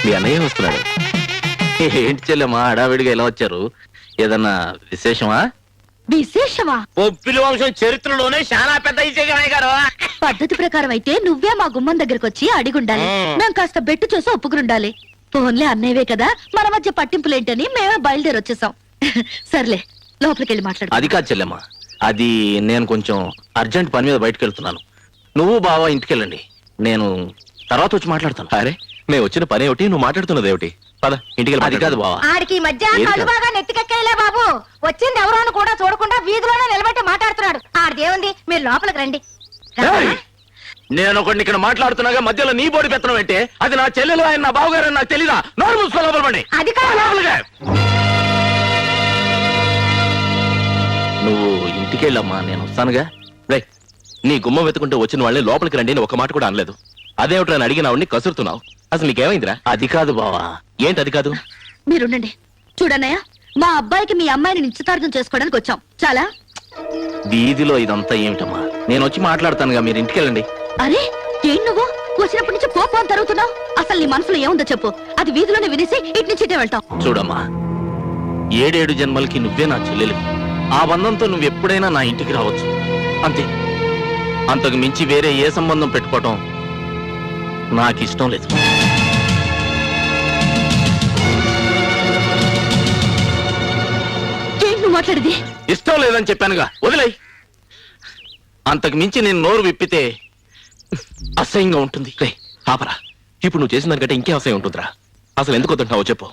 మీ అన్నయ్య వస్తున్నాడు. ఏంటి చెల్లెమ్మా హడావిడిగా ఎలా వచ్చారు? ఏదన్నా విశేషమా? విశేషమా? బొప్పిలి వంశం చరిత్రలోనే చాలా పెద్ద విశేషమయ్య గారు. పద్ధతి ప్రకారం అయితే నువ్వే మా గుమ్మం దగ్గరకు వచ్చి అడిగుండాలి. మేము కాస్త బెట్టు చూసి ఒప్పుకునుండాలి. ఫోన్లే అన్నయ్యవే కదా, మన మధ్య పట్టింపులేంటని మేమే బయలుదేరి వచ్చేసాం. సర్లే లోపలికెళ్ళి మాట్లాడు. అది కాదు చెల్లెమ్మా, అది నేను కొంచెం అర్జెంట్ పని మీద బయటకు వెళ్తున్నాను. నువ్వు బావా ఇంటికెళ్ళండి, నేను తర్వాత వచ్చి మాట్లాడతాను. అరే మేము వచ్చిన పని ఏమిటి, నువ్వు మాట్లాడుతున్నది ఏమిటి? పద ఇంటికి. అది కాదు బావా, ఆడికి ఈ మధ్య ఏది కళ్ళు కాదు. బాగా నెత్తికెక్కేలే బాబు. వచ్చింది ఎవరో అని కూడా చూడకుండా వీధిలోనే నిలబెట్టి మాట్లాడుతున్నాడు. ఆడిదేముంది, మీరు లోపలికి రండి. ఏయ్! నేను ఒకడిని ఇక్కడ మాట్లాడుతున్నాగా మధ్యలో నీ బోడి పెత్తనం అంటే అది నా చెల్లెలు, ఆయన నా బావగారు నాకు తెలీదా? నోరు మూసుకో లోపలపడి. అది కాదు. నువ్వు ఇంటికెళ్ళమ్మా, నేను వస్తానుగా. రే నీ గుమ్మం వెతుకుంటూ వచ్చిన వాళ్ళని లోపలికి రండి అని ఒక మాట కూడా అనలేదు. అదేమిటని అడిగిన వాడిని కసురుతున్నావు. అసలు నీకేమైందిరా? అది కాదు బావా. ఏంటి అది కాదు? మీరుండండి. చూడన్నయ్య, మా అబ్బాయికి మీ అమ్మాయిని నిశ్చితార్థం చేసుకోవడానికి వచ్చాం. చాలా వీధిలో ఇదంతా ఏమిటమ్మా? నేను వచ్చి మాట్లాడతానుగా, మీరు ఇంటికెళ్ళండి. అరే ఏం నువ్వు వచ్చినప్పటి నుంచి పోపో అని తరుగుతున్నావు? అసలు నీ మనసులో ఏముందో చెప్పు. అది వీధిలోనే వినేసి ఇటు నుంచి ఇటే వెళ్తాం. చూడమ్మా, 7 జన్మలకి నువ్వే నా చెల్లెలు. ఆ బంధంతో నువ్వెప్పుడైనా నా ఇంటికి రావచ్చు, అంతే. అంతకు మించి వేరే ఏ సంబంధం పెట్టుకోవటం నాకు ఇష్టం లేదు. ఏం నువ్వు మాట్లాడేది? ఇష్టం లేదని చెప్పానుగా, వదిలేయ్. అంతకు మించి నేను నోరు విప్పితే అసహ్యంగా ఉంటుంది. రే ఆపరా, ఇప్పుడు నువ్వు చేసిన దానికంటే ఇంకే అవసరం ఉంటుందిరా. అసలు ఎందుకు వద్దంటున్నావో చెప్పు.